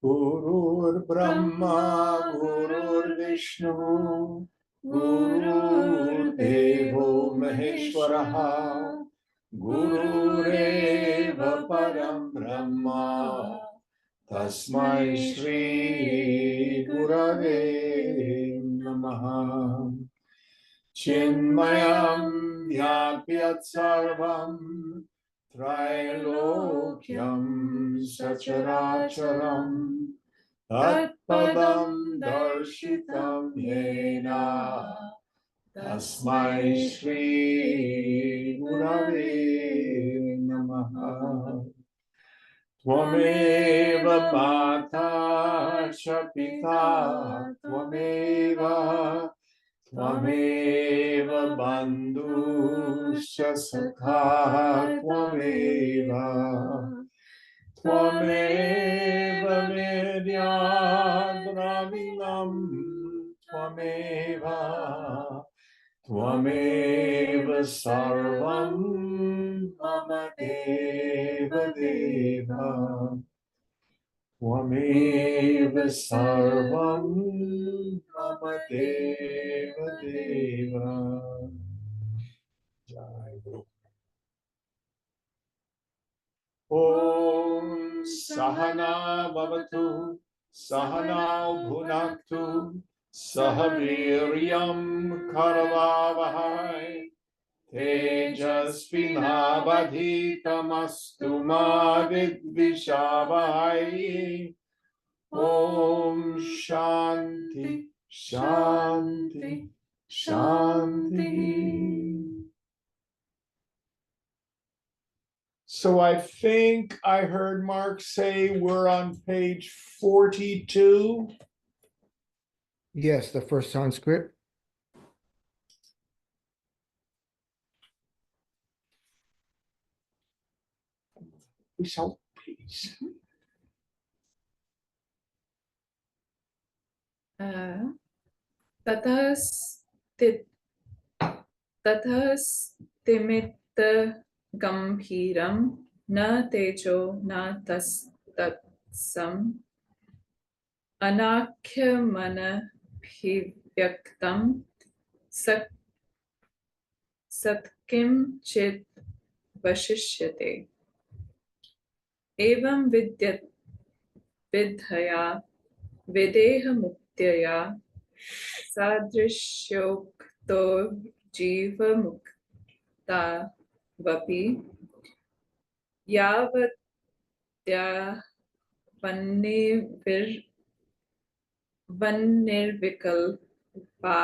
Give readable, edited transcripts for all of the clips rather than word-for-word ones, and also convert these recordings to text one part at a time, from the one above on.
Gurur Brahma, Gurur Vishnu, Gurur Devo Maheshwaraha, Gurureva Param Brahma, Tasmai Shri Gurave Namaha. Chinmayam Vyapyat Sarvam Trailokyam Sacharacharam Tatpadam Darshitam Yena Tasmai Shri Gurave Namaha. Tvameva Mata cha Pita Tvameva Tvameva Bandhuscha Sakha Tvameva Tvameva Vidyadravinam Tvameva Tvameva Sarvam Mama Deva Deva Tvameva Sarvam Mama Deva Deva. Jai Guru. Om Sahana Bhavatu Sahana Bhunaktu Sahaviryam Karavavahai Tejasvinavadhitamastu ma vidvishavai. Om Shanti, Shanti, Shanti. So I think I heard Mark say we're on page 42. Yes, the first Sanskrit. We shall please. Tathastimitha gambhiram na tejo na tatsam anakhya bhivyaktam satkim chit vashishyate evam vidhaya videha muktya sadrishyokto jiva mukta vapi yavatya vanirvikalpa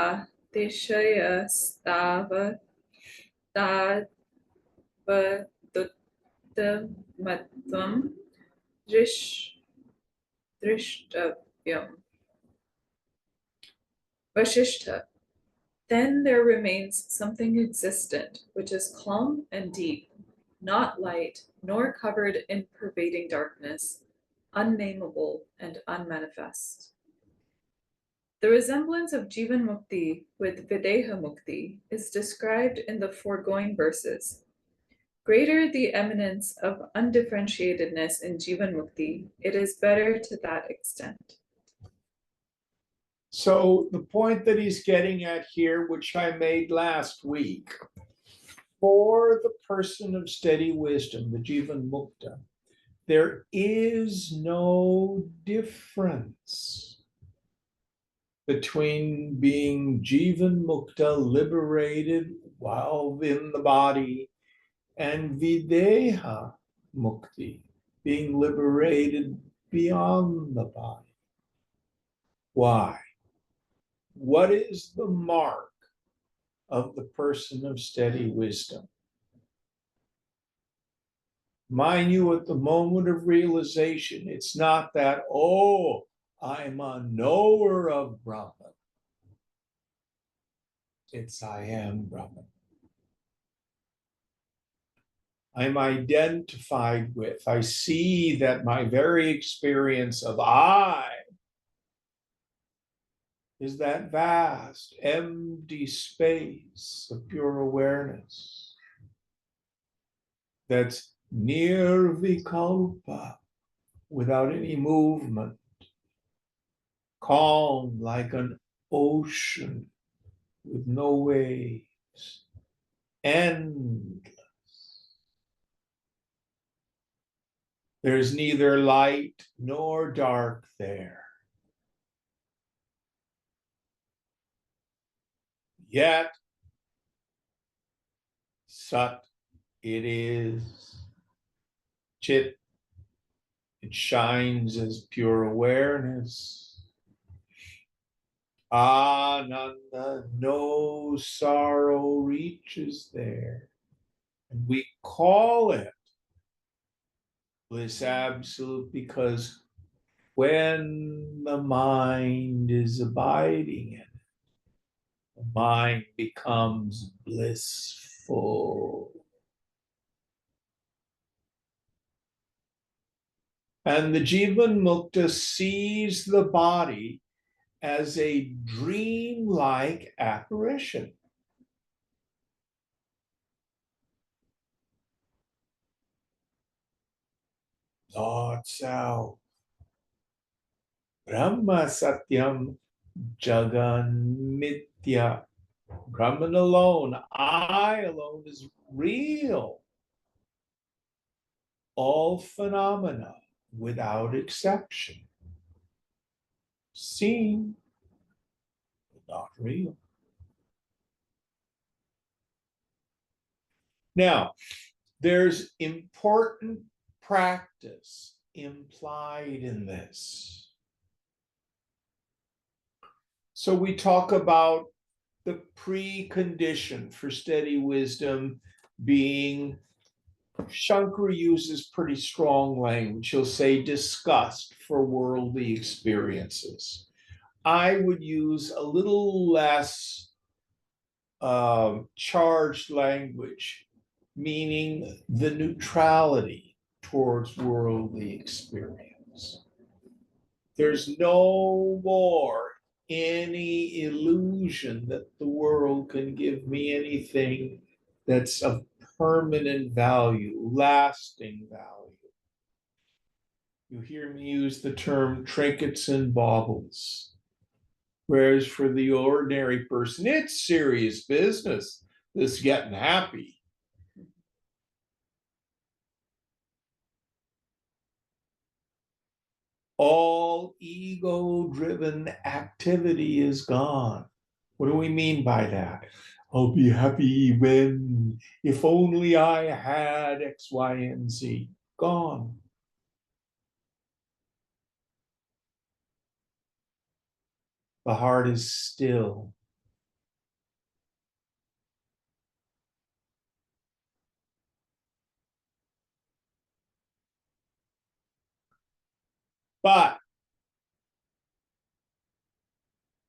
tishayastava tadvaduttamatvam drishtavyam. Vashishtha. Then there remains something existent, which is calm and deep, not light, nor covered in pervading darkness, unnameable and unmanifest. The resemblance of Jivan Mukti with Videha Mukti is described in the foregoing verses. Greater the eminence of undifferentiatedness in Jivan Mukti, it is better to that extent. So the point that he's getting at here, which I made last week, for the person of steady wisdom, the Jivan Mukta, there is no difference between being Jivan Mukta, liberated while in the body, and Videha Mukti, being liberated beyond the body. Why? What is the mark of the person of steady wisdom? Mind you, at the moment of realization, it's not that, oh, I'm a knower of Brahman. It's I am Brahman. I'm identified with. I see that my very experience of I is that vast, empty space of pure awareness that's nirvikalpa, without any movement, calm like an ocean with no waves, endless. There's neither light nor dark there. Yet, Sat it is. Chit, it shines as pure awareness. Ananda, no sorrow reaches there. And we call it bliss absolute because when the mind is abiding in it, the mind becomes blissful. And the Jivan Mukta sees the body as a dream-like apparition. Lord Self, Brahma Satyam Jagan Mithya. Brahman alone, I alone is real. All phenomena without exception. Seen, but not real. Now, there's important practice implied in this. So we talk about the precondition for steady wisdom being, Shankara uses pretty strong language. He'll say disgust for worldly experiences. I would use a little less charged language, meaning the neutrality towards worldly experience. There's no more any illusion that the world can give me anything that's of permanent value, lasting value. You hear me use the term trinkets and baubles. Whereas for the ordinary person, it's serious business, this getting happy. All ego-driven activity is gone. What do we mean by that? I'll be happy when, if only I had X, Y, and Z. Gone. The heart is still. But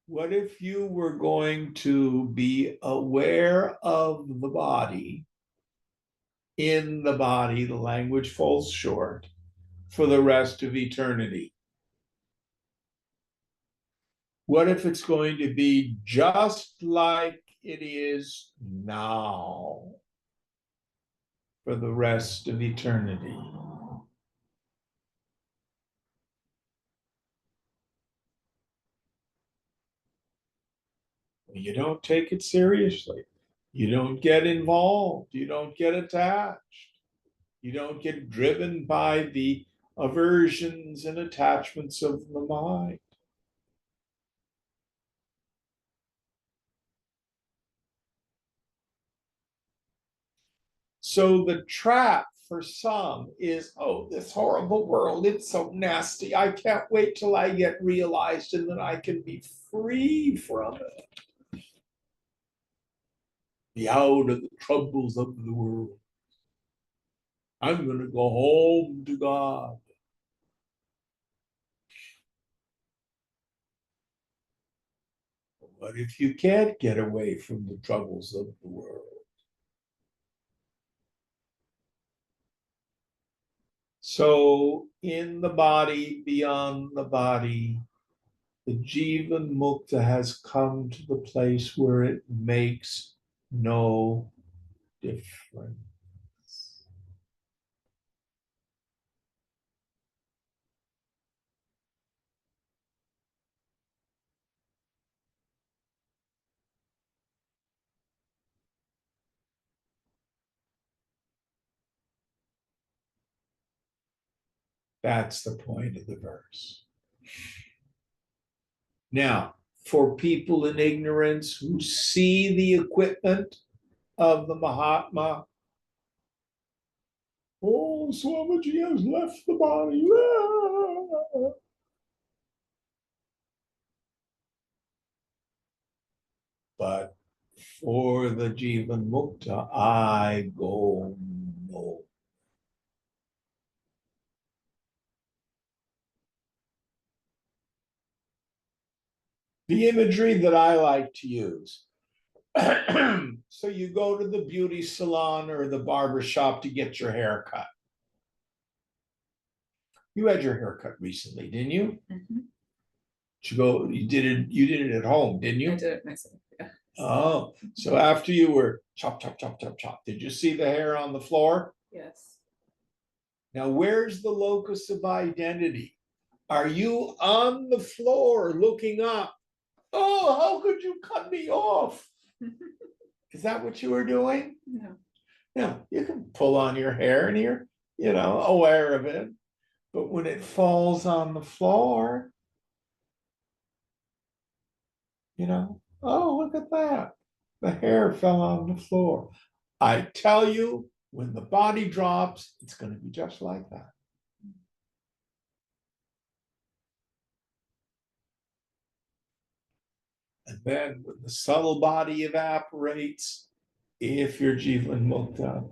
what if you were going to be aware of the body, in the body, the language falls short, for the rest of eternity? What if it's going to be just like it is now for the rest of eternity? You don't take it seriously. You don't get involved. You don't get attached. You don't get driven by the aversions and attachments of the mind. So the trap for some is, oh, this horrible world, it's so nasty. I can't wait till I get realized and then I can be free from it. Be out of the troubles of the world. I'm going to go home to God. But if you can't get away from the troubles of the world, So in the body, beyond the body, the Jivan Mukta has come to the place where it makes no difference. That's the point of the verse. Now, for people in ignorance who see the equipment of the Mahatma, oh, Swamiji has left the body. But for the Jivan Mukta, I go no. The imagery that I like to use. So you go to the beauty salon or the barber shop to get your hair cut. You had your hair cut recently, didn't you? Mhm. You did it at home, didn't you? I did it myself. Yeah. Oh, so after you were chop, chop, chop, chop, chop, did you see the hair on the floor? Yes. Now, where's the locus of identity? Are you on the floor looking up? Oh, how could you cut me off? Is that what you were doing? No. No, you can pull on your hair and you're, aware of it. But when it falls on the floor, oh, look at that. The hair fell on the floor. I tell you, when the body drops, it's going to be just like that. And then when the subtle body evaporates, if you're Jivan Mukta,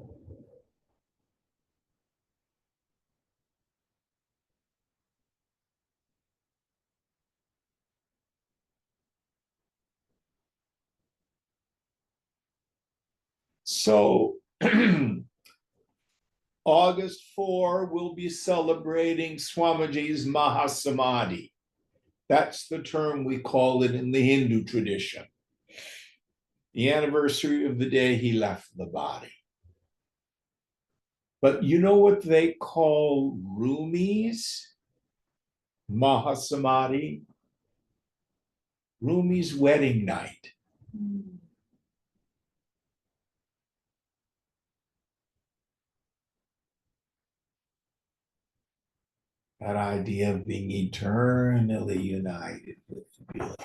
so August 4, we'll be celebrating Swamiji's Mahasamadhi. That's the term we call it in the Hindu tradition. The anniversary of the day he left the body. But you know what they call Rumi's Mahasamadhi? Rumi's wedding night. Mm. That idea of being eternally united with the beloved,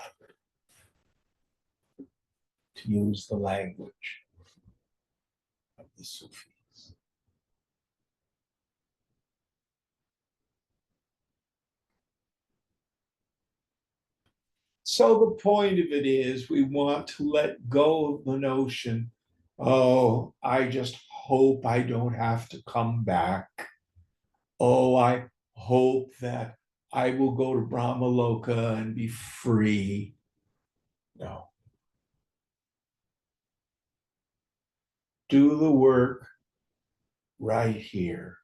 to use the language of the Sufis. So the point of it is we want to let go of the notion, oh, I just hope I don't have to come back. Oh, I hope that I will go to Brahmaloka and be free. No. Do the work right here,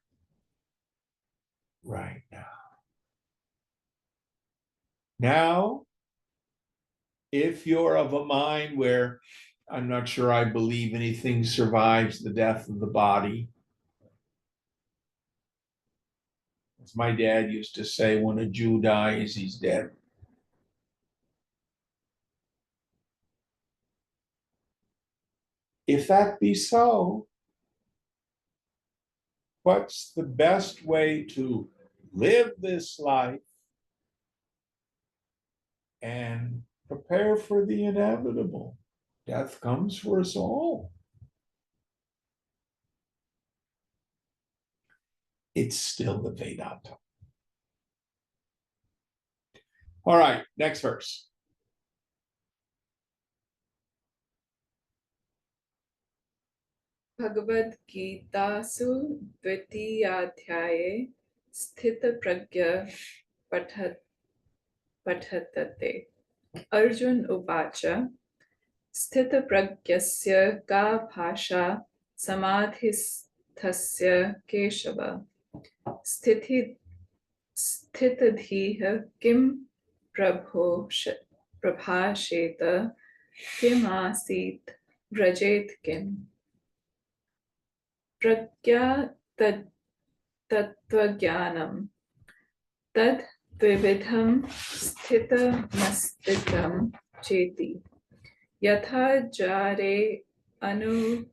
right now. Now, if you're of a mind where I'm not sure I believe anything survives the death of the body, as my dad used to say, when a Jew dies, he's dead. If that be so, what's the best way to live this life and prepare for the inevitable? Death comes for us all. It's still the Vedanta. All right, next verse. Bhagavad Gitasu Dvitiyaadhyaye Sthita Pragya Pathatate. Arjun Uvacha Sthita Pragyasya Ka Bhasha Samadhisthasya Keshava. स्थितधीः किं प्रभाषेत किमासीत् व्रजेत् किम् प्रज्ञा तत्त्वज्ञानं तद् द्विविधं स्थितमस्तित्वं चेति यथा जारे अनुरक्ताया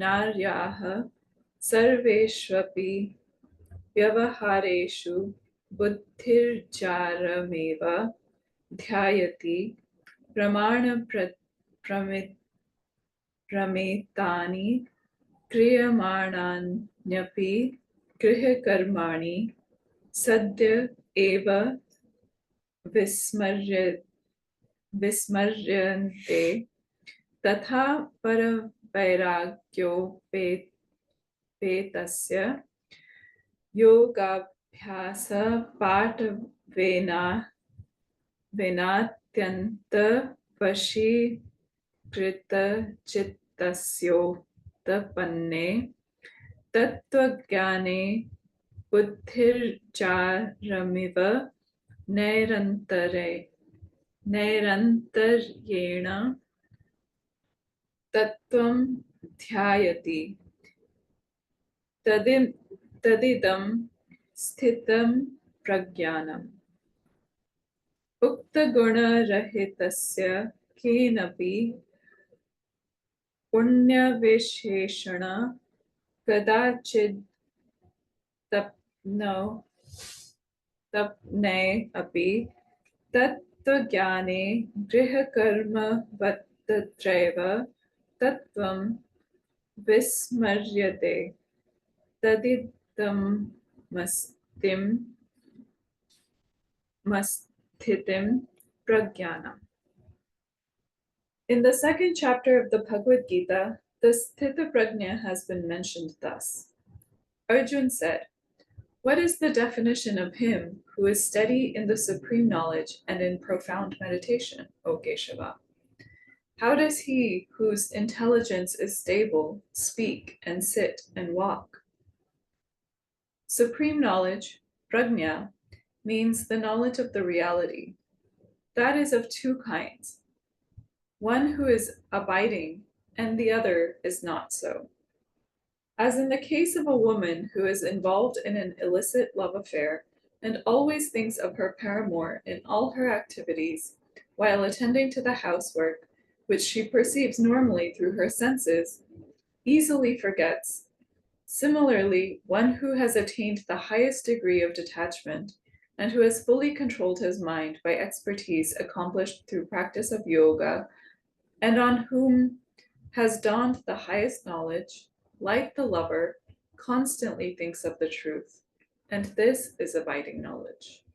नार्याः सर्वेष्वपि व्यवहारेषु बुद्धिर्जारमेव ध्यायति प्रमेतानि क्रियमाणान्यपि गृहकर्माणि सद्य एव विस्मर्यन्ते तथा परवैराग्योपेतस्य वेनात्यन्तवशीकृतचित्तस्योत्पन्ने तत्त्वज्ञाने बुद्धिर्जारमिव नैरन्तर्येण तत्त्वं ध्यायति तदिदं स्थितं प्रज्ञानम् उक्तगुणरहितस्य केनपि पुण्यविशेषण कदाचित् तप्ने अपि तत्त्वज्ञाने गृहकर्मवत्तत्रैव तत्त्वं विस्मर्यते तदिदमस्थितिं प्रज्ञानम्. In the second chapter of the Bhagavad Gita, the Sthita Prajna has been mentioned thus. Arjun said, "What is the definition of him who is steady in the supreme knowledge and in profound meditation, O Keshava? How does he whose intelligence is stable speak and sit and walk?" Supreme knowledge, prajna, means the knowledge of the reality. That is of two kinds. One who is abiding and the other is not so. As in the case of a woman who is involved in an illicit love affair and always thinks of her paramour in all her activities while attending to the housework, which she perceives normally through her senses, easily forgets. Similarly, one who has attained the highest degree of detachment and who has fully controlled his mind by expertise accomplished through practice of yoga, and on whom has dawned the highest knowledge, like the lover, constantly thinks of the truth, and this is abiding knowledge.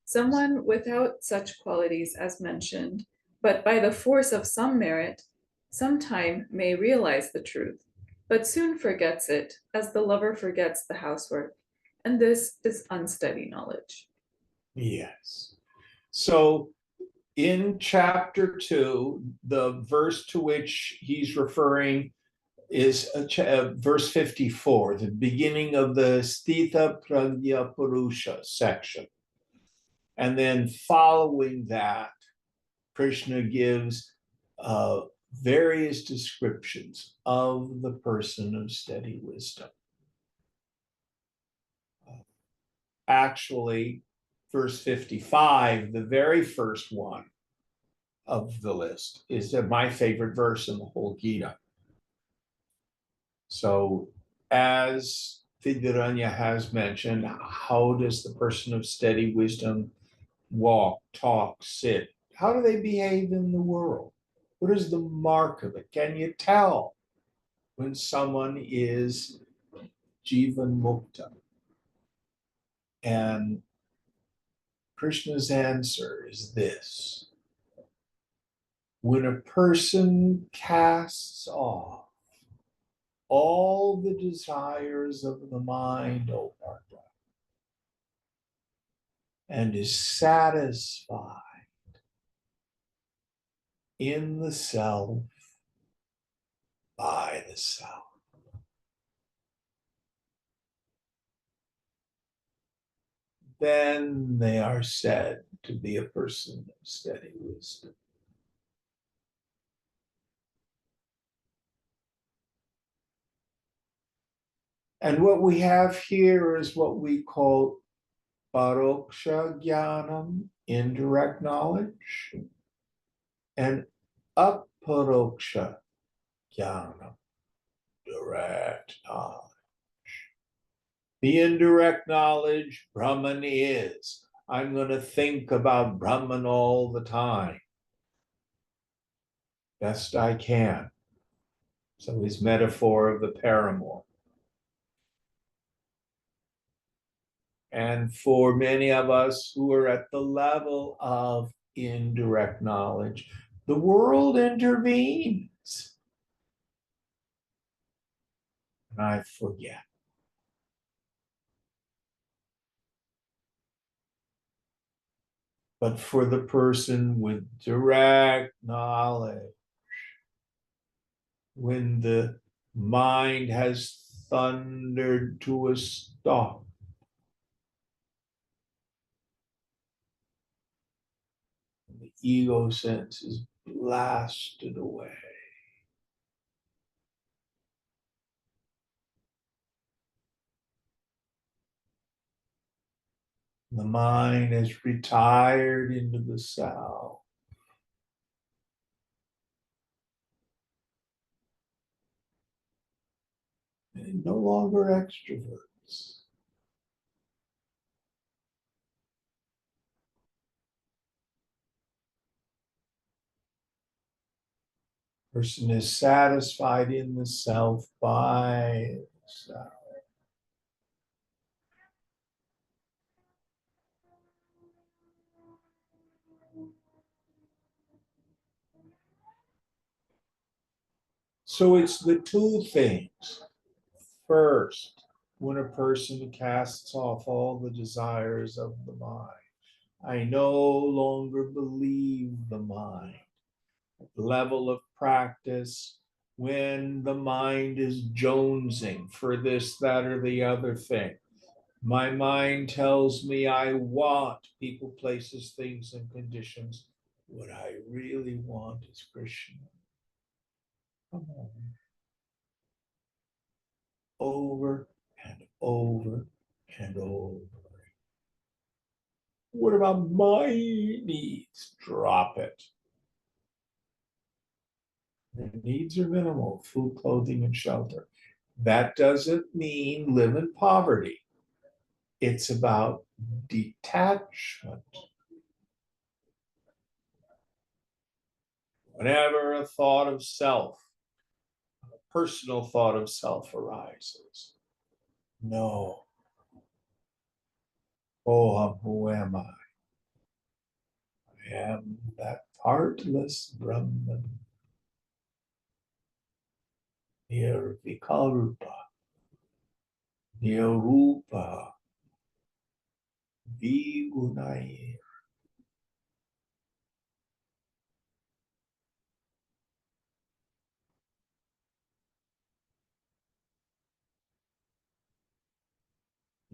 Someone without such qualities as mentioned, but by the force of some merit, sometime may realize the truth, but soon forgets it, as the lover forgets the housework, and this is unsteady knowledge. Yes. So in chapter 2, the verse to which he's referring is verse 54, the beginning of the Sthita Prajna Purusha section. And then following that, Krishna gives various descriptions of the person of steady wisdom. Actually, verse 55, the very first one of the list, is my favorite verse in the whole Gita. So, as Vidyaranya has mentioned, how does the person of steady wisdom walk, talk, sit? How do they behave in the world? What is the mark of it? Can you tell when someone is Jivan Mukta? And Krishna's answer is this: when a person casts off all the desires of the mind, O Partha, and is satisfied in the self, this cell. Then they are said to be a person of steady wisdom. And what we have here is what we call paroksha jnanam, indirect knowledge, and aparoksha jnanam, direct knowledge. The indirect knowledge, Brahman is. I'm going to think about Brahman all the time, best I can. So his metaphor of the paramour. And for many of us who are at the level of indirect knowledge, the world intervenes. And I forget. But for the person with direct knowledge, when the mind has thundered to a stop, the ego sense is blasted away. The mind has retired into the cell. And no longer extroverts. Person is satisfied in the self by the self. So it's the two things. First, when a person casts off all the desires of the mind, I no longer believe the mind. At the level of practice, when the mind is jonesing for this, that, or the other thing, my mind tells me I want people, places, things, and conditions. What I really want is Krishna. Come on. Over and over and over. What about my needs? Drop it. Their needs are minimal: food, clothing, and shelter. That doesn't mean live in poverty. It's about detachment. Whenever a thought of self, a personal thought of self arises, no. Oh, who am I? I am that partless Brahman. Nirvikalpa, Nirupa, Vigunai.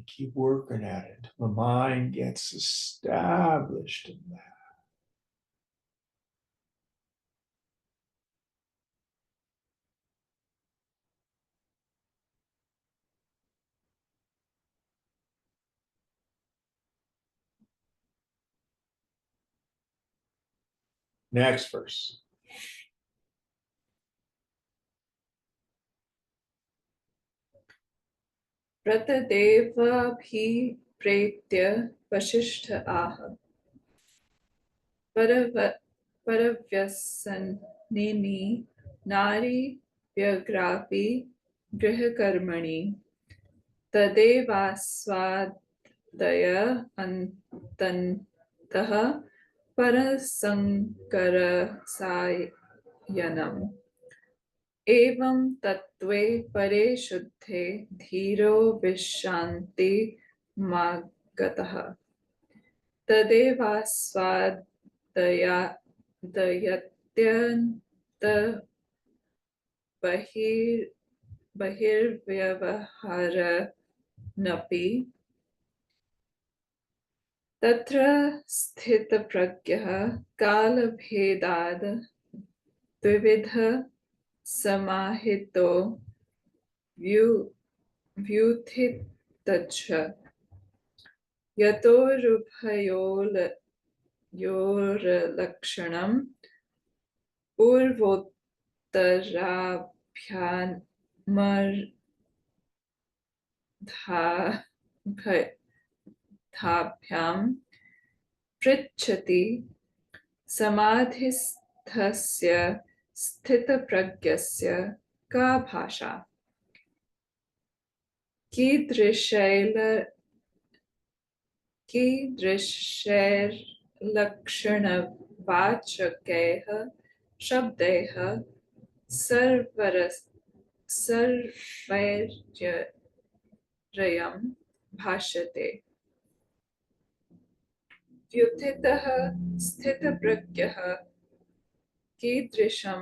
Keep working at it. The mind gets established in that. Next verse. प्रतदेवाभिप्रेत्य Vasishtha आह परव्यसनिनी नारी व्यग्रापि गृहकर्मणि तदेवास्वादय अन्तन्तः परसङ्करसायनम् एवं तत्त्वे परे शुद्धे धीरो विश्रान्ति मागतः तदेवास्वादयत्यन्तः bahir bahirvyavahara तत्र स्थितप्रज्ञः कालभेदाद् द्विविध समाहितो view व्युत्थितच्च यतोरुभयोर्लक्षणं पूर्वोत्तराभ्यां पृच्छति समाधिस्थस्य स्थितप्रज्ञस्य का भाषा कीदृशैर्लक्षणवाचकैः शब्दैः सर्वैर्यं भाष्यते व्युत्थितः स्थितप्रज्ञः कीदृशं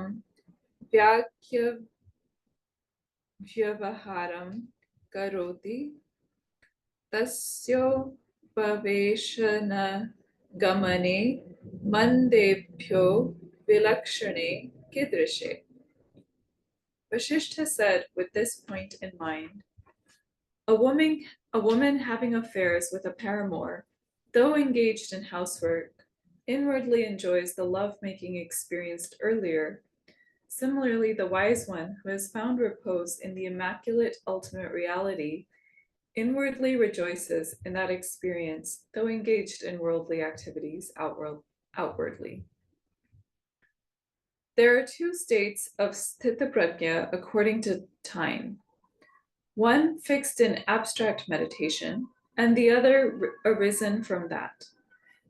वाक्यव्यवहारं करोति तस्योपवेशनगमने मन्देभ्यो विलक्षणे कीदृशे. Vasishtha said, with this point in mind, a woman having affairs with a paramour, though engaged in housework, inwardly enjoys the love-making experienced earlier. Similarly, the wise one who has found repose in the immaculate ultimate reality inwardly rejoices in that experience, though engaged in worldly activities outwardly. There are two states of sthita prajna according to time. One fixed in abstract meditation, and the other arisen from that.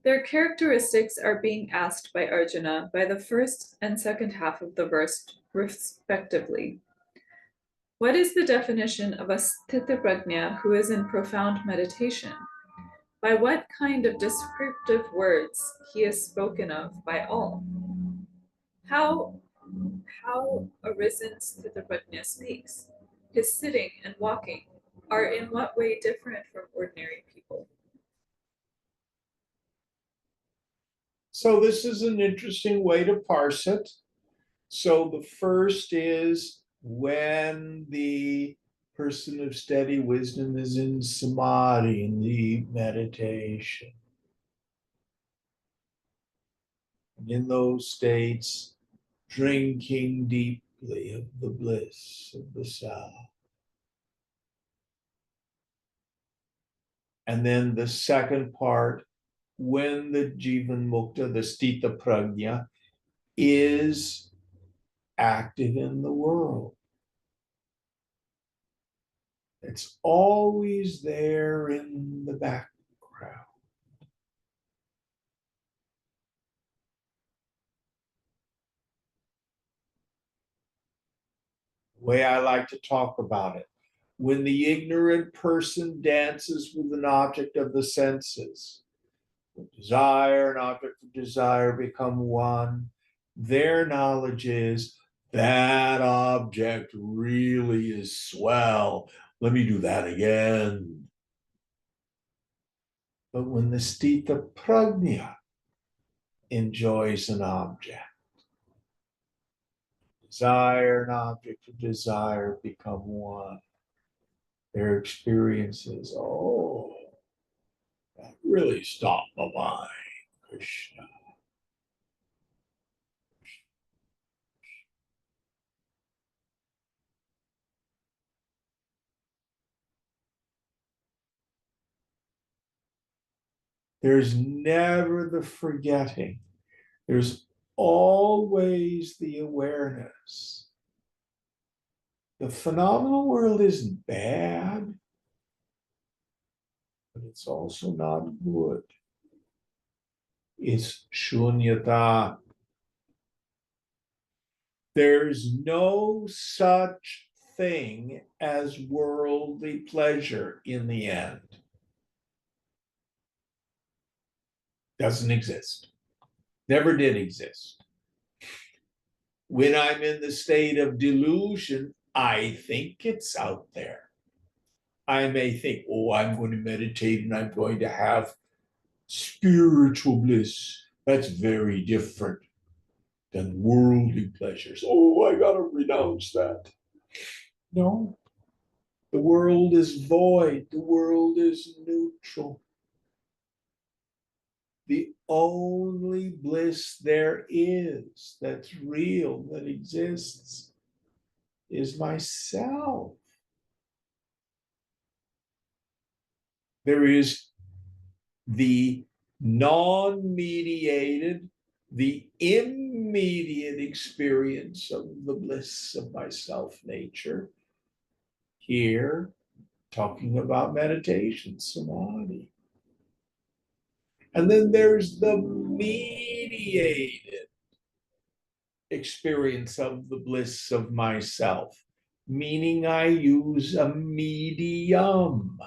Their characteristics are being asked by Arjuna by the first and second half of the verse, respectively. What is the definition of a sthita prajna who is in profound meditation? By what kind of descriptive words he is spoken of by all? How arisen sthita prajna speaks? His sitting and walking are in what way different from ordinary people? So this is an interesting way to parse it. So the first is when the person of steady wisdom is in samadhi, in the meditation. And in those states, drinking deeply of the bliss of the sound. And then the second part, when the Jivan Mukta, the Sthita Prajna, is active in the world. It's always there in the background. The way I like to talk about it, when the ignorant person dances with an object of the senses, desire and object of desire become one, their knowledge is that object really is swell. Let me do that again. But when the Sthita Prajna enjoys an object, desire and object of desire become one. Their experiences, oh, that really stopped my mind, Krishna. There's never the forgetting. There's always the awareness. The phenomenal world isn't bad, but it's also not good. It's shunyata. There's no such thing as worldly pleasure in the end. Doesn't exist. Never did exist. When I'm in the state of delusion, I think it's out there. I may think, oh, I'm going to meditate and I'm going to have spiritual bliss. That's very different than worldly pleasures. Oh, I got to renounce that. No, the world is void. The world is neutral. The only bliss there is that's real, that exists, is myself. There is the non-mediated, the immediate experience of the bliss of my self nature. Here, talking about meditation, samadhi. And then there's the mediated experience of the bliss of myself, meaning I use a medium.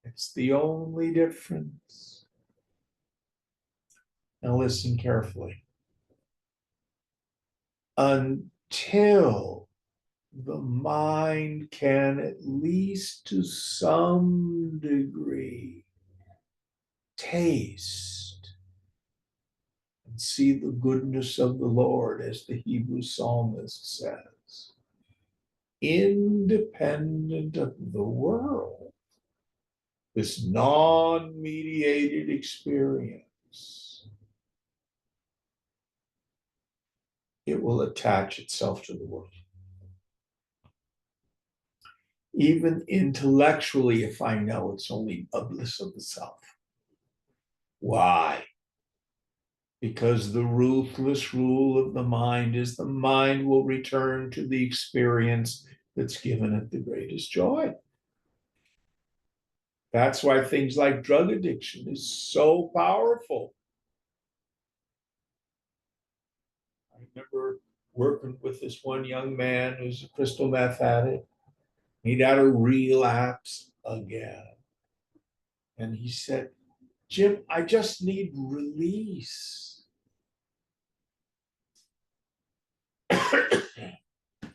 It's the only difference. Now listen carefully. Until the mind can, at least to some degree, taste and see the goodness of the Lord, as the Hebrew psalmist says, independent of the world, this non-mediated experience, it will attach itself to the world. Even intellectually, if I know it's only a bliss of the self. Why? Because the ruthless rule of the mind is the mind will return to the experience that's given it the greatest joy. That's why things like drug addiction is so powerful. I remember working with this one young man who's a crystal meth addict. He'd had a relapse again. And he said, Jim, I just need release.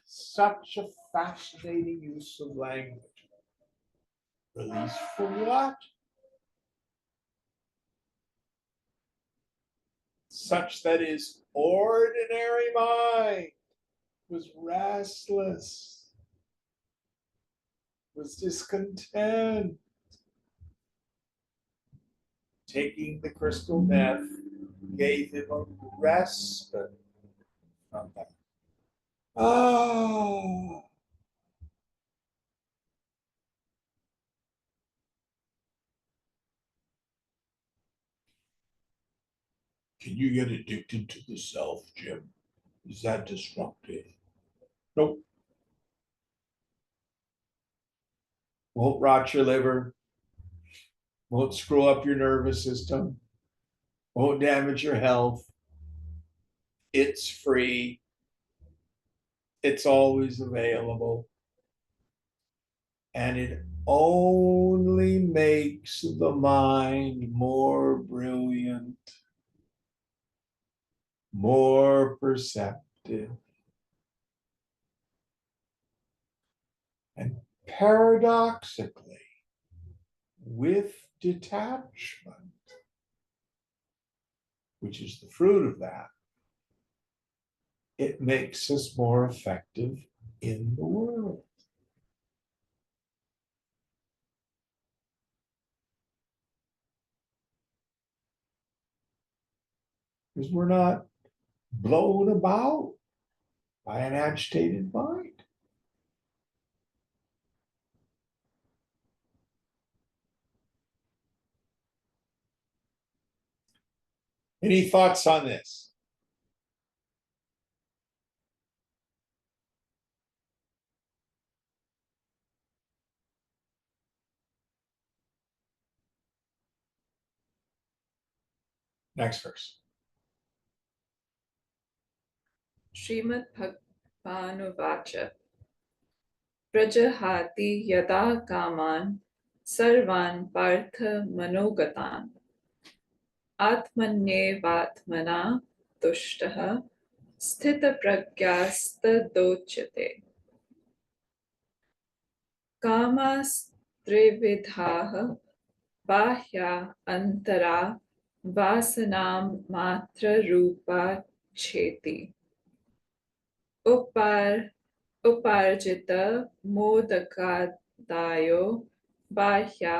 Such a fascinating use of language. Release from what? Such that his ordinary mind was restless, was discontent. Taking the crystal meth gave him a respite from that. Ah. Can you get addicted to the self, Jim? Is that destructive? Nope. Won't rot your liver. Won't screw up your nervous system. Won't damage your health. It's free. It's always available. And it only makes the mind more brilliant, more perceptive. And paradoxically, with detachment, which is the fruit of that, it makes us more effective in the world. Because we're not blown about by an agitated mind. Any thoughts on this? Next verse. Srimad Bhagavanuvacha Prajahati yada kaman sarvan partha manogatan आत्मन्येवात्मना तुष्टः स्थितप्रज्ञास्तदोच्यते कामास्त्रिविधाः बाह्या अन्तरा वासनामात्ररूपा चेति उपार्जित मोदकादायो बाह्या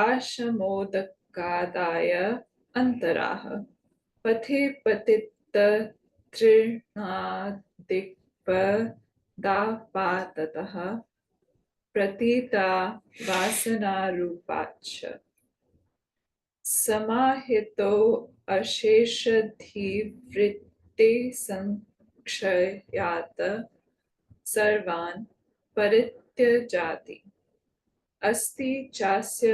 आशमोदकादाय अन्तराः पथे पतिततृणादिपदापाततः प्रतीता वासनारूपाच्च समाहितो अशेषधीवृत्ति संक्षयात् सर्वान् परित्यजाति अस्ति चास्य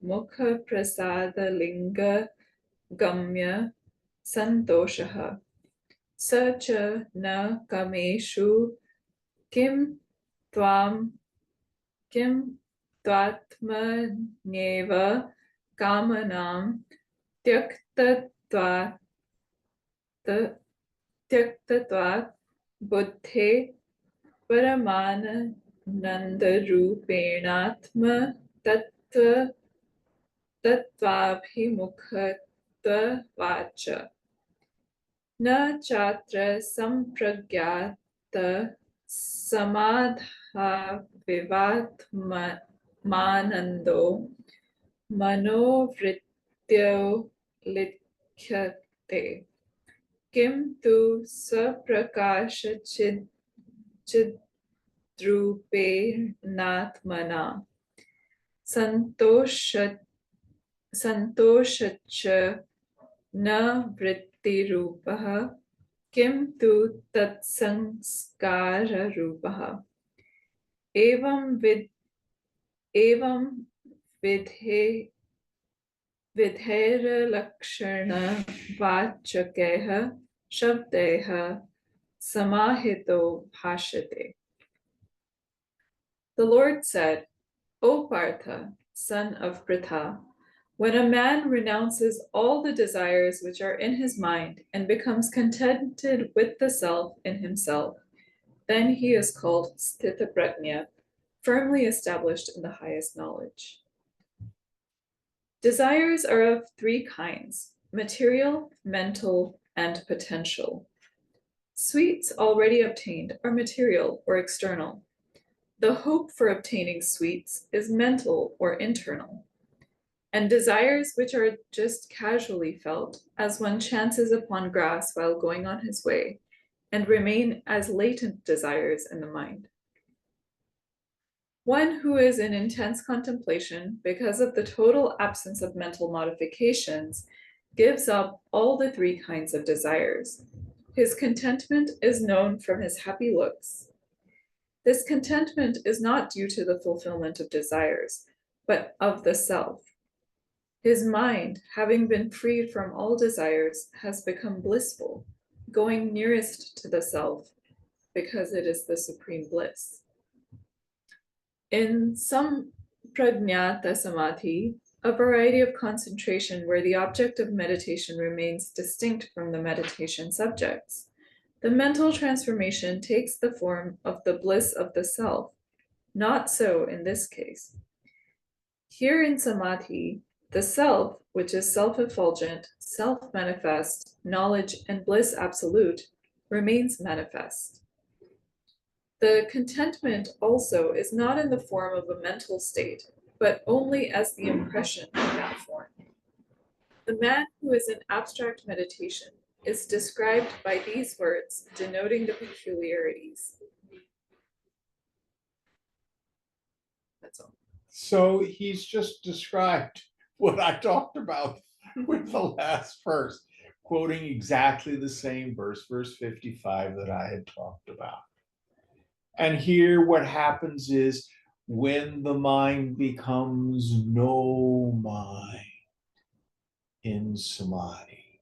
मुखप्रसादलिङ्गगम्य सन्तोषः स च न कमेषु किं त्वात्मन्येव कामनां त्यक्तत्वात् बुद्धे परमानन्दरूपेणात्मतत्त्वाभिमुखत्वाच्च न चात्र सम्प्रज्ञात समाधाविवात्मानन्दो मनोवृत्त्यो लिख्यते किं तु स्वप्रकाशचिद्रूपेणात्मना सन्तोषच्च न वृत्तिरूपः किं तु तत्संस्काररूपः एवं विधेर्लक्षणवाचकैः शब्दैः समाहितो भाषते. The Lord said, O Partha, son of Pritha, when a man renounces all the desires which are in his mind and becomes contented with the self in himself, then he is called Sthita Prajna, firmly established in the highest knowledge. Desires are of three kinds: material, mental, and potential. Sweets already obtained are material or external. The hope for obtaining sweets is mental or internal. And desires which are just casually felt, as one chances upon grass while going on his way, and remain as latent desires in the mind. One who is in intense contemplation, because of the total absence of mental modifications, gives up all the three kinds of desires. His contentment is known from his happy looks. This contentment is not due to the fulfillment of desires, but of the self. His mind, having been freed from all desires, has become blissful, going nearest to the self, because it is the supreme bliss. In some prajnata samadhi, a variety of concentration where the object of meditation remains distinct from the meditation subjects, the mental transformation takes the form of the bliss of the self. Not so in this case. Here in samadhi, the self, which is self-effulgent, self-manifest, knowledge, and bliss absolute, remains manifest. The contentment also is not in the form of a mental state, but only as the impression of that form. The man who is in abstract meditation is described by these words denoting the peculiarities. That's all. So he's just described what I talked about with the last verse, quoting exactly the same verse 55 that I had talked about. And here what happens is when the mind becomes no mind in samadhi,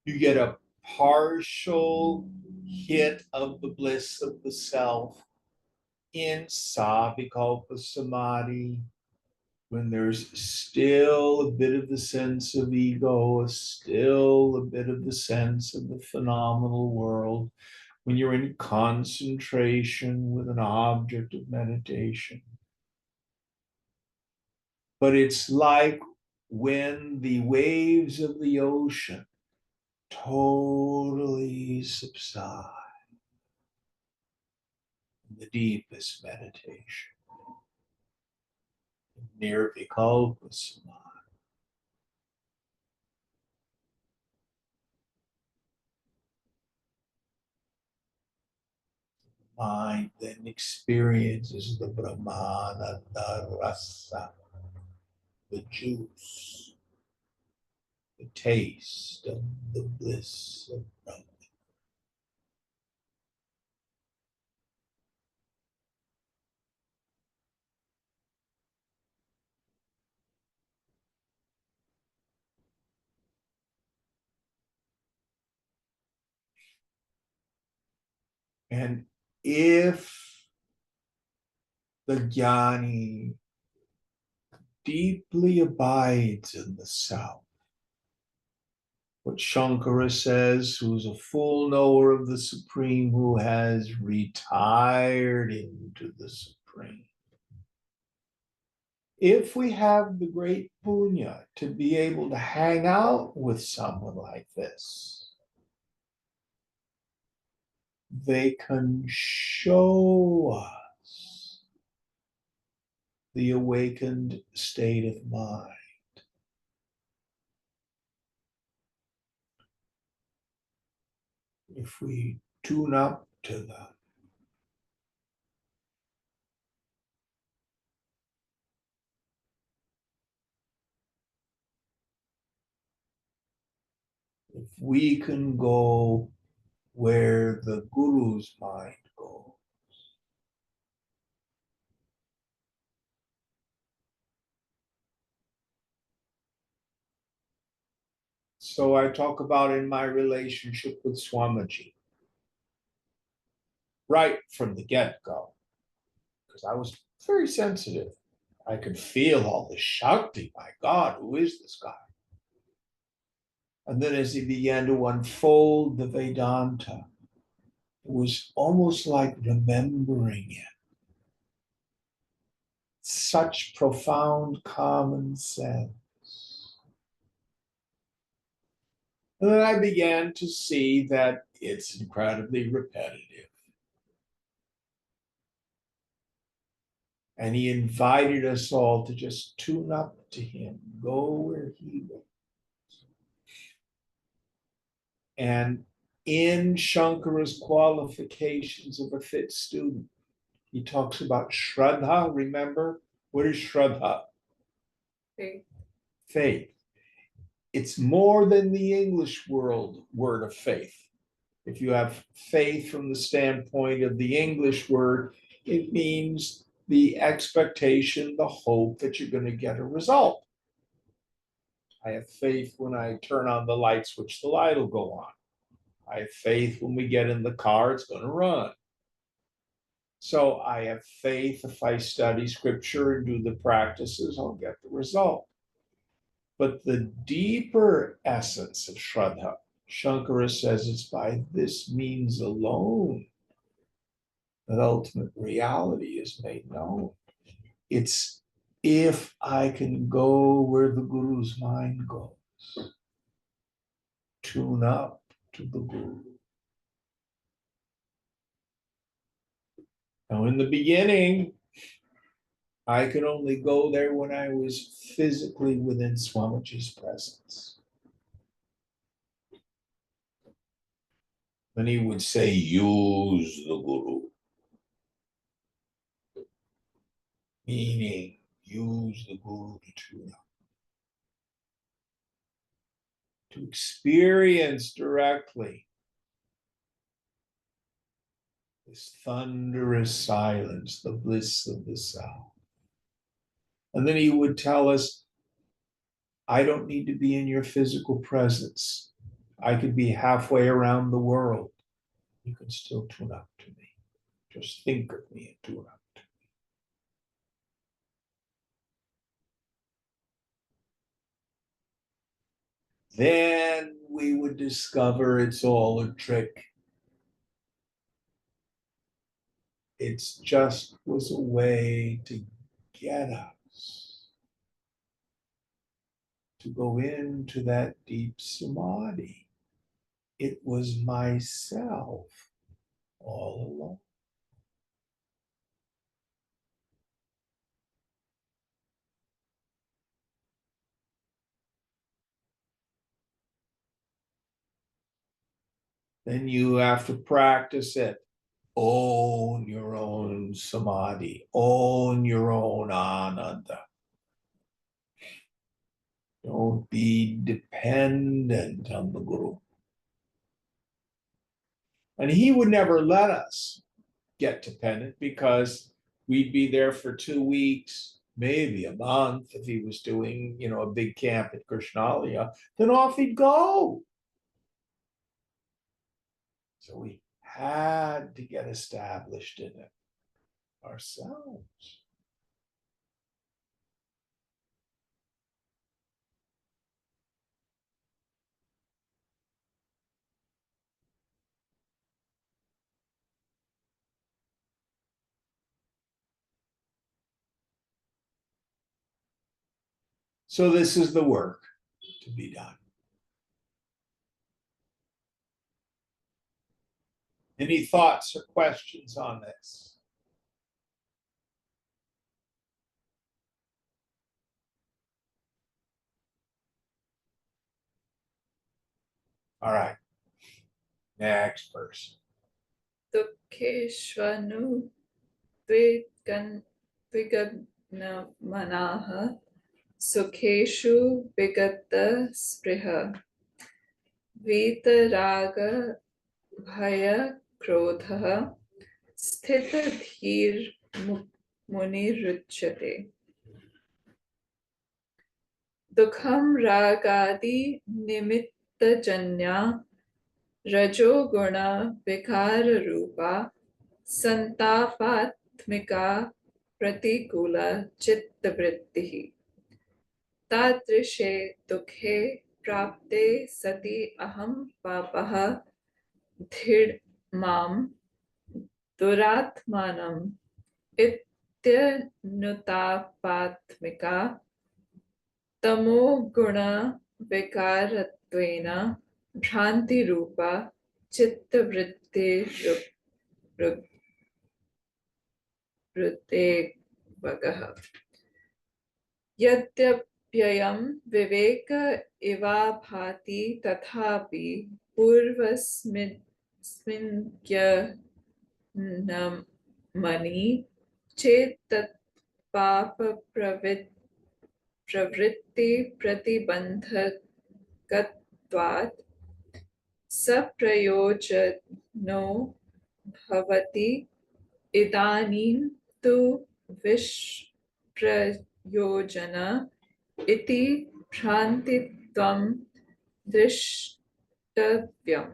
you get a partial hit of the bliss of the self in savikalpa samadhi, when there's still a bit of the sense of ego, still a bit of the sense of the phenomenal world, when you're in concentration with an object of meditation. But it's like when the waves of the ocean totally subside in the deepest meditation, nirvikalpa samadhi. Mind then experiences the Brahmananda rasa, the juice, the taste of the bliss of Brahman. And if the jnani deeply abides in the self, what Shankara says, who's a full knower of the Supreme, who has retired into the Supreme. If we have the great punya to be able to hang out with someone like this, they can show us the awakened state of mind. If we tune up to them, if we can go where the Guru's mind goes, so I talk about in my relationship with Swamiji, right from the get-go, because I was very sensitive. I could feel all the Shakti. My God, who is this guy? And then as he began to unfold the Vedanta, it was almost like remembering it. Such profound common sense. And then I began to see that it's incredibly repetitive. And he invited us all to just tune up to him, go where he goes. And in Shankara's qualifications of a fit student, he talks about Shraddha. Remember, what is Shraddha? Faith. Faith. It's more than the English word of faith. If you have faith from the standpoint of the English word, it means the expectation, the hope that you're going to get a result. I have faith when I turn on the light switch, the light will go on. I have faith when we get in the car, it's going to run. So I have faith if I study scripture and do the practices, I'll get the result. But the deeper essence of Shraddha, Shankara says it's by this means alone that ultimate reality is made known. It's if I can go where the Guru's mind goes, tune up to the Guru. Now, in the beginning, I could only go there when I was physically within Swamiji's presence. Then he would say, use the Guru. Meaning, use the Guru to tune up. To experience directly this thunderous silence, the bliss of the self. And then he would tell us, I don't need to be in your physical presence. I could be halfway around the world. You can still tune up to me. Just think of me and tune up to me. then we would discover it's all a trick. It just was a way to get us to go into that deep samadhi. It was myself all along. Then you have to practice it. Own your own samadhi, own your own ananda. Don't be dependent on the guru. And he would never let us get dependent because we'd be there for 2 weeks, maybe a month if he was doing, a big camp at Krishnalaya, then off he'd go. So we had to get established in it ourselves. So this is the work to be done. Any thoughts or questions on this? All right. Next verse. Dukkeshvanu manaha Sukheshu vigata spriha Vitaraga bhaya krodha Sthita dhir muniruchyate. Dukham ragadi nimitta janya Rajo guna vikara rupa Santapatmika pratikula chitta vrittihi. Tadrishe dukhe prapte sati aham papaha dhir mam duratmanam ityanutapatmika tamo guna vikaratvena bhranti rupa chitta vritti rutte vagaha. Yadyapyayam viveka eva bhati tathapi purvasminkya mani chetat papa pravritti pratibandhakatvat saprayojano bhavati idanim tu vishprayojana iti bhrantitvam drishtavyam.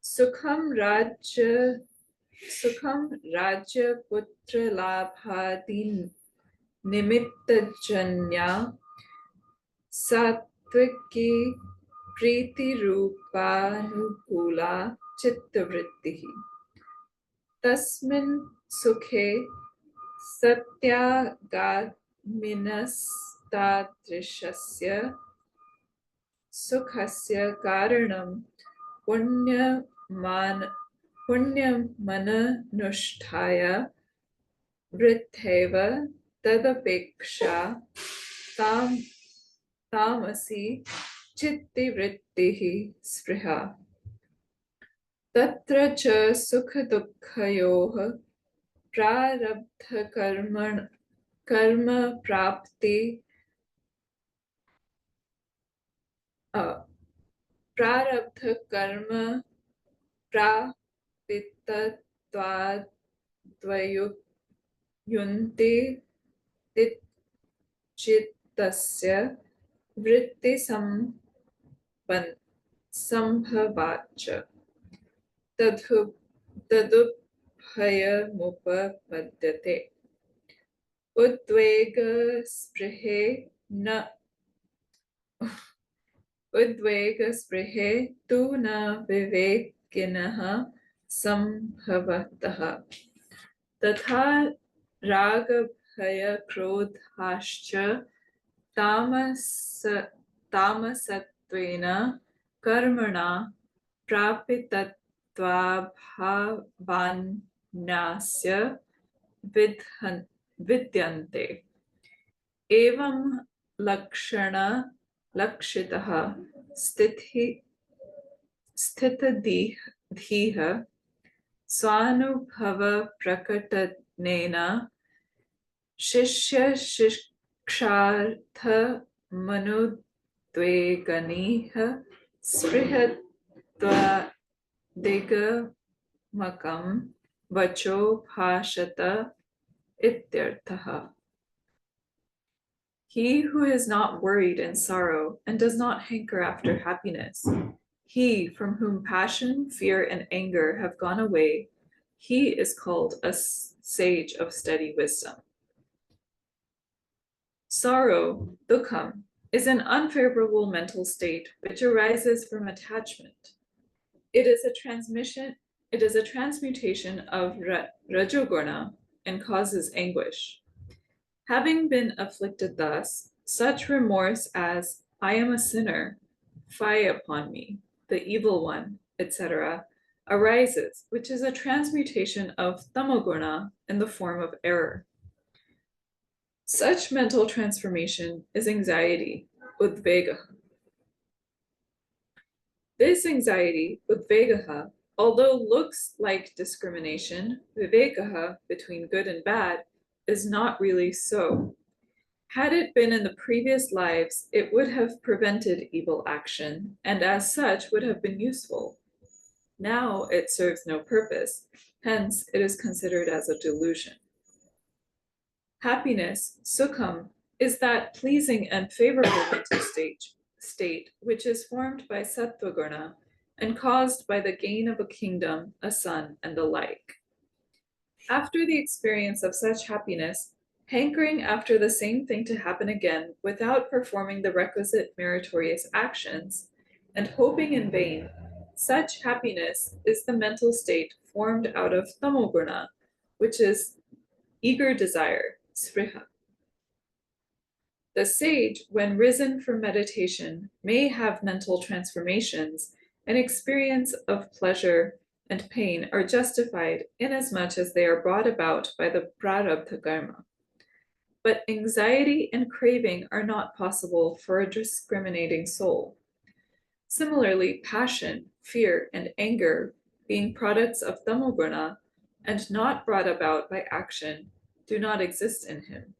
Sukham rajya putra labhadin nimittajanya satviki priti rupanukula chittavrittihi. Tasmin sukhe satyagatminastadrishasya sukhasya karanam punyamana-nusthaya vritteva tadapeksha tamasi chitti vrittihi spriha. Tatra cha sukha dukkhayoh prarabdha karma prapti prarabdha karma prapitattvayunte chittasya vritti sambhavacha tadubhayamupapadyate. Udvega sprihe na Udvegasprihe tu na vivekinaha sambhavatah. Tatha ragabhaya krodhascha tamas tamasattvena karmana prapitattvabhavanyasya vidyante. Evam lakshana lakshitah sthitadhiha swanubhava prakatanena shishya shikshartha manudveganiha sprihatva digamakam vacho bhashata ityarthaha. He who is not worried in sorrow and does not hanker after happiness, he from whom passion, fear, and anger have gone away, he is called a sage of steady wisdom. Sorrow, dukkam, is an unfavorable mental state which arises from attachment. It is a transmutation of rajoguna and causes anguish. Having been afflicted thus, such remorse as I am a sinner, fie upon me, the evil one, etc., arises, which is a transmutation of tamoguna in the form of error. Such mental transformation is anxiety, udvega. This anxiety, udvegaha, although looks like discrimination, vivekaha, between good and bad, is not really so. Had it been in the previous lives, it would have prevented evil action, and as such would have been useful. Now it serves no purpose, hence it is considered as a delusion. Happiness, sukham, is that pleasing and favorable mental state which is formed by sattvaguna and caused by the gain of a kingdom, a son, and the like. After the experience of such happiness, hankering after the same thing to happen again without performing the requisite meritorious actions, and hoping in vain, such happiness is the mental state formed out of tamoguna, which is eager desire, spriha. The sage, when risen from meditation, may have mental transformations, and experience of pleasure and pain are justified inasmuch as they are brought about by the prarabdha karma. But anxiety and craving are not possible for a discriminating soul. Similarly, passion, fear, and anger, being products of tamoguna and not brought about by action, do not exist in him.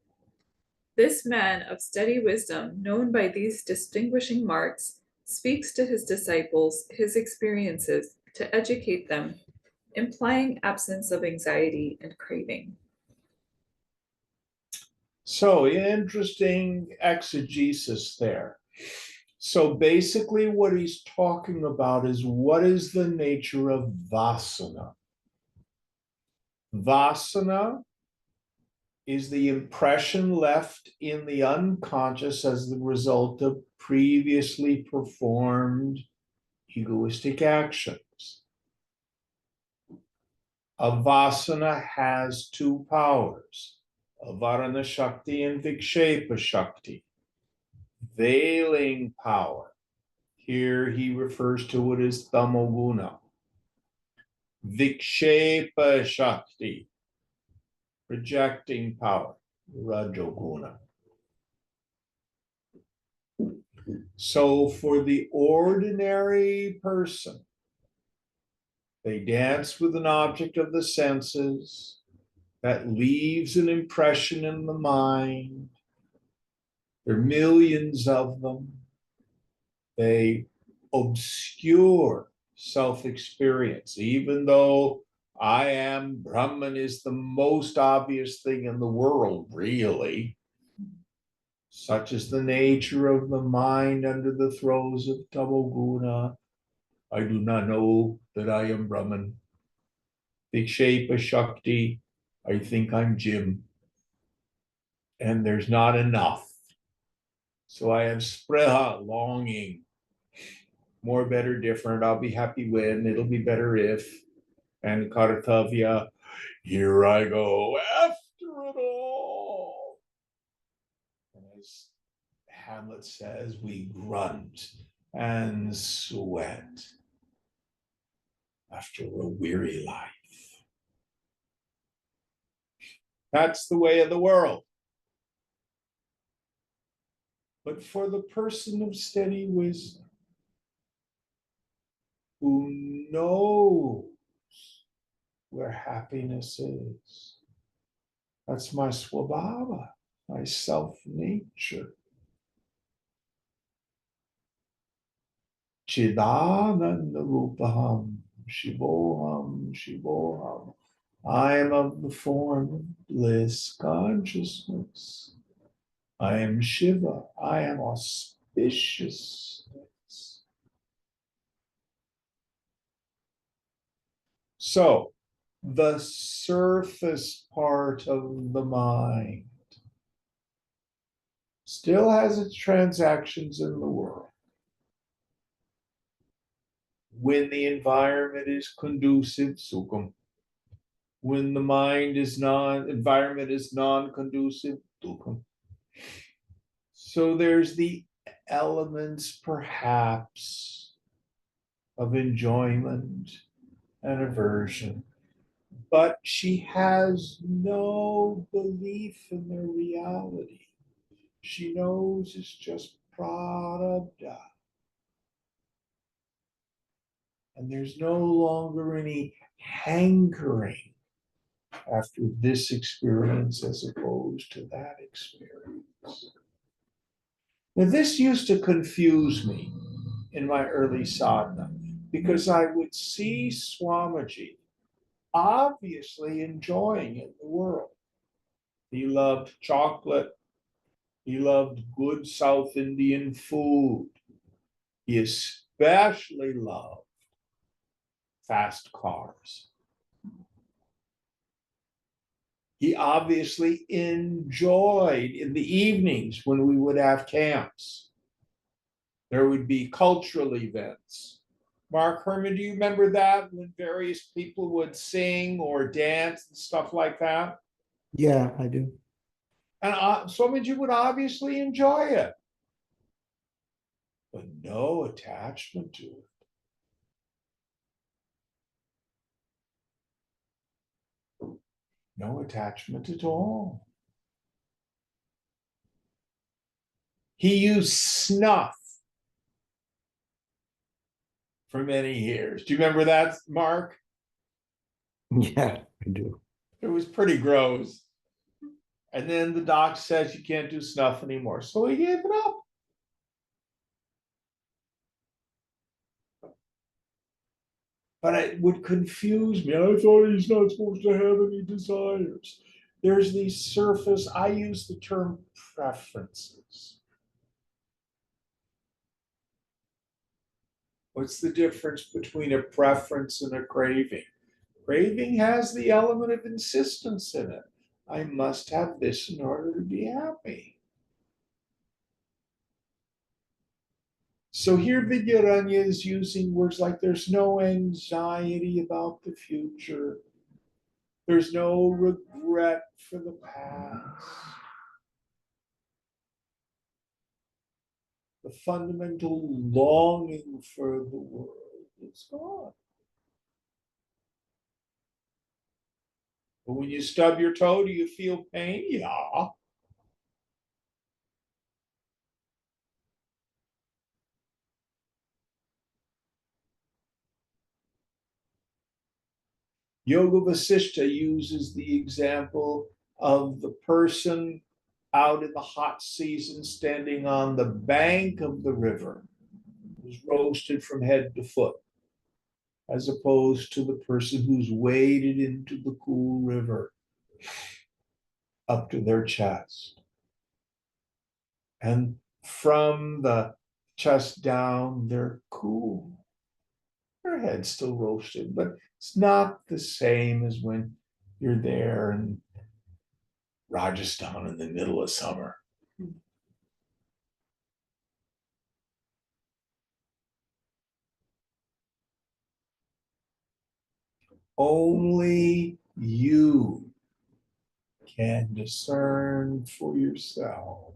This man of steady wisdom, known by these distinguishing marks, speaks to his disciples his experiences to educate them, implying absence of anxiety and craving. So interesting exegesis there. So basically what he's talking about is what is the nature of vasana? Vasana is the impression left in the unconscious as the result of previously performed egoistic actions. A vasana has two powers, avarana shakti and vikshepa shakti, veiling power. Here he refers to it as tamoguna. Vikshepa shakti, projecting power, rajoguna. So for the ordinary person, they dance with an object of the senses that leaves an impression in the mind. There are millions of them. They obscure self-experience, even though I am Brahman is the most obvious thing in the world, really. Such is the nature of the mind under the throes of tamoguna. I do not know that I am Brahman. Vikshepa Shakti, I think I'm Jim. And there's not enough. So I have spriha, longing, more, better, different, I'll be happy when, it'll be better if, and Kartavya, here I go after it all. And as Hamlet says, we grunt and sweat after a weary life. That's the way of the world. But for the person of steady wisdom, who knows where happiness is, that's my swabhava, my self-nature. Chidananda Rupaham, Shivoham, Shivoham. I am of the form of bliss consciousness. I am Shiva. I am auspiciousness. So, the surface part of the mind still has its transactions in the world. When the environment is conducive, sukham. When the environment is non-conducive, dukkam. So there's the elements, perhaps, of enjoyment and aversion, but she has no belief in their reality. She knows it's just prarabdha. And there's no longer any hankering after this experience as opposed to that experience. Now, this used to confuse me in my early sadhana because I would see Swamiji obviously enjoying in the world. He loved chocolate. He loved good South Indian food. He especially loved fast cars. He obviously enjoyed in the evenings when we would have camps. There would be cultural events. Mark Herman, do you remember that when various people would sing or dance and stuff like that? Yeah, I do. And Swamiji would obviously enjoy it, but no attachment to it. No attachment at all. He used snuff for many years. Do you remember that, Mark? Yeah, I do. It was pretty gross. And then the doc says you can't do snuff anymore. So he gave it up. But it would confuse me. I thought he's not supposed to have any desires. There's these surface, I use the term preferences. What's the difference between a preference and a craving? Craving has the element of insistence in it. I must have this in order to be happy. So here Vidyaranya is using words like there's no anxiety about the future. There's no regret for the past. The fundamental longing for the world is gone. But when you stub your toe, do you feel pain? Yeah. Yoga Vasishtha uses the example of the person out in the hot season standing on the bank of the river, who's roasted from head to foot, as opposed to the person who's waded into the cool river up to their chest. And from the chest down, they're cool. Their head's still roasted, but it's not the same as when you're there in Rajasthan in the middle of summer. Only you can discern for yourself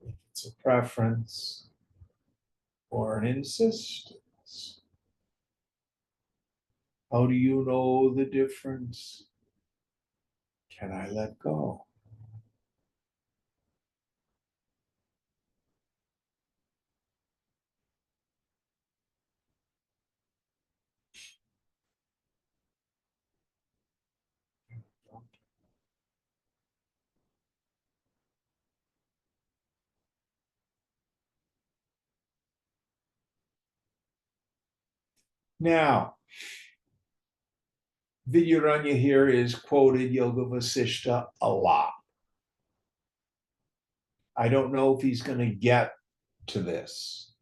if it's a preference or an insistence. How do you know the difference? Can I let go? Now, Vidyaranya here is quoted Yoga Vasishta a lot. I don't know if he's going to get to this,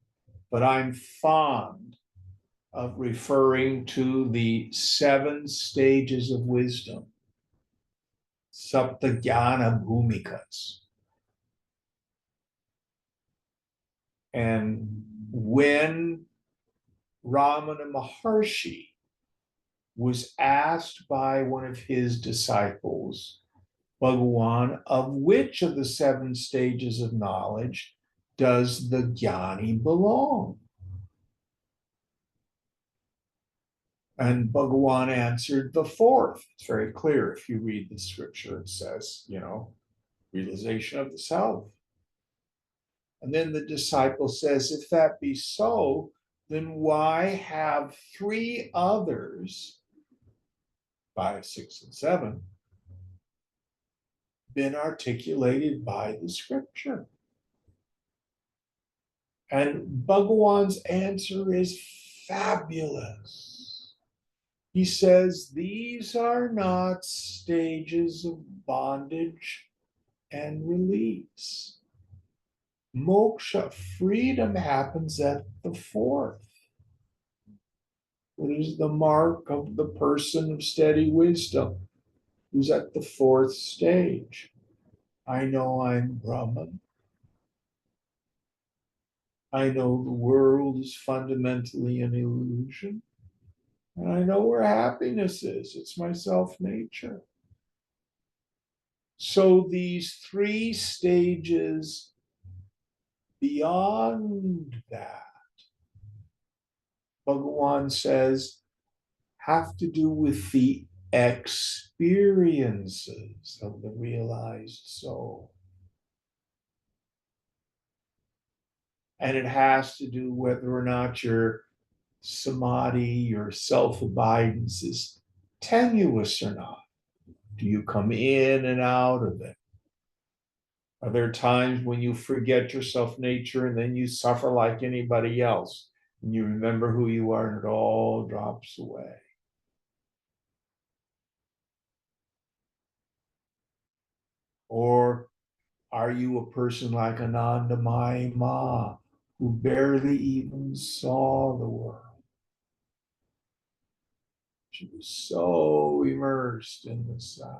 but I'm fond of referring to the 7 stages of wisdom, Saptagyana Bhumikas. And when Ramana Maharshi was asked by one of his disciples, Bhagawan, of which of the 7 stages of knowledge does the jnani belong? And Bhagawan answered, the 4th. It's very clear if you read the scripture, it says, realization of the self. And then the disciple says, if that be so, then why have 3 others, 5, 6, and 7, been articulated by the scripture? And Bhagawan's answer is fabulous. He says, these are not stages of bondage and release. Moksha, freedom, happens at the 4th. It is the mark of the person of steady wisdom who's at the 4th stage. I know I'm Brahman. I know the world is fundamentally an illusion. And I know where happiness is. It's my self-nature. So these 3 stages beyond that, Bhagawan says, have to do with the experiences of the realized soul. And it has to do whether or not your samadhi, your self-abidance is tenuous or not. Do you come in and out of it? Are there times when you forget your self-nature and then you suffer like anybody else? And you remember who you are and it all drops away? Or are you a person like Anandamayi Ma, who barely even saw the world? She was so immersed in the sound.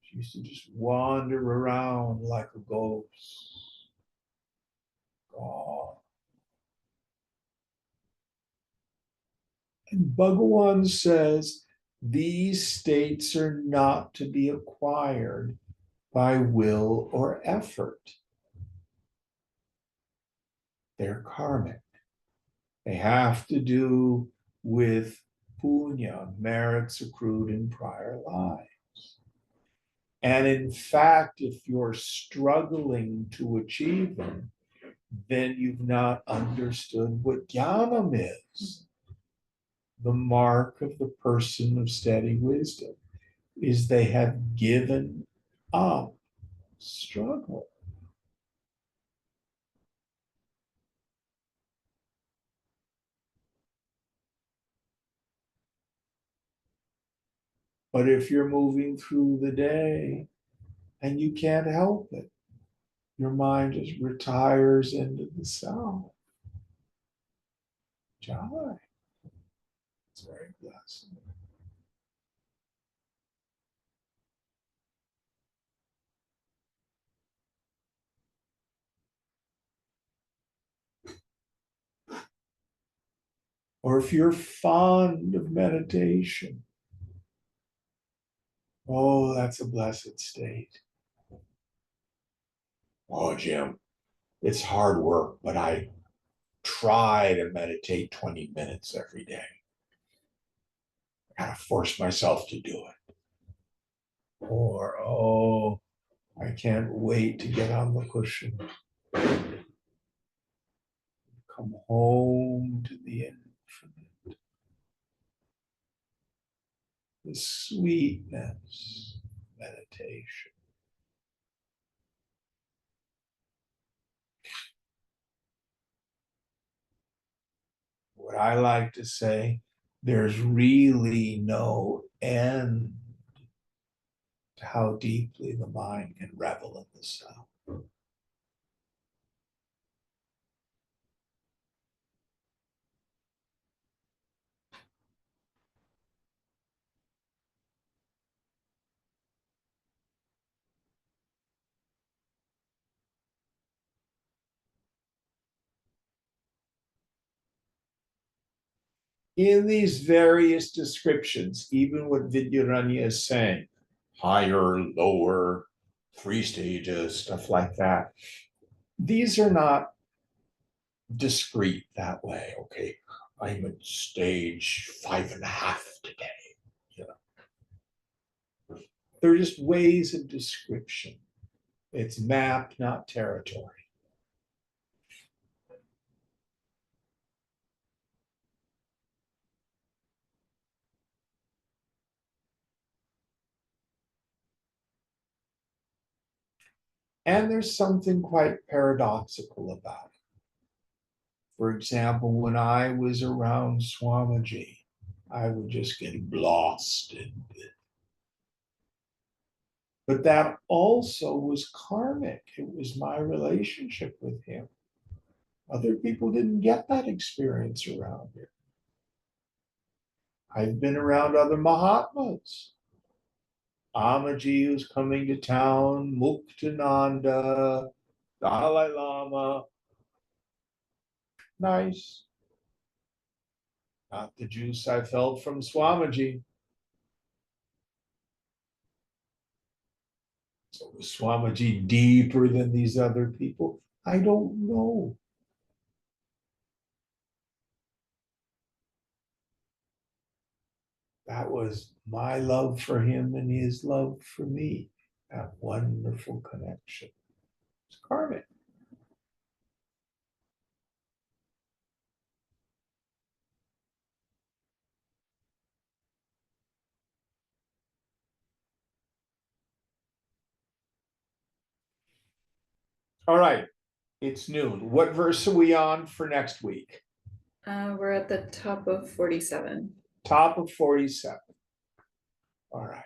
She used to just wander around like a ghost. God. And Bhagawan says these states are not to be acquired by will or effort. They're karmic. They have to do with punya, merits accrued in prior lives. And in fact, if you're struggling to achieve them, then you've not understood what jnanam is. The mark of the person of steady wisdom is they have given up struggle. But if you're moving through the day and you can't help it, your mind just retires into the self. Joy. It's very blessed. or if you're fond of meditation, oh, that's a blessed state. Oh, Jim, it's hard work, but I try to meditate 20 minutes every day. I gotta force myself to do it. Or, oh, I can't wait to get on the cushion. Come home to the infinite. The sweetness of meditation. What I like to say, there's really no end to how deeply the mind can revel in the self. In these various descriptions, even what Vidyaranya is saying, higher, lower, 3 stages, stuff like that, these are not discrete that way. Okay, I'm at stage 5.5 today. You know, they're just ways of description. It's map, not territory. And there's something quite paradoxical about it. For example, when I was around Swamiji, I would just get lost in it. But that also was karmic. It was my relationship with him. Other people didn't get that experience around here. I've been around other Mahatmas. Amaji, who's coming to town, Muktananda, Dalai Lama. Nice. Not the juice I felt from Swamiji. So was Swamiji deeper than these other people? I don't know. That was my love for him and his love for me. That wonderful connection. It's karmic. All right, it's noon. What verse are we on for next week? We're at the top of 47. Top of 47. All right.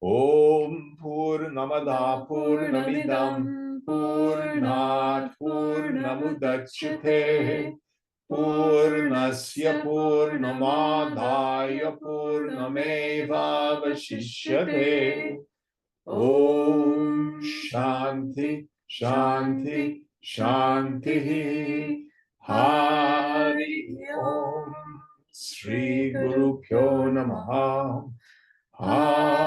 Om Purnamada Purnamidam Purnat Purnamudachyate Purnasya Purnamadaya Purnameva Vashishyate. Om Shanti Shanti Shanti. Hari Om. Sri Guru Pyo Namaha. Hari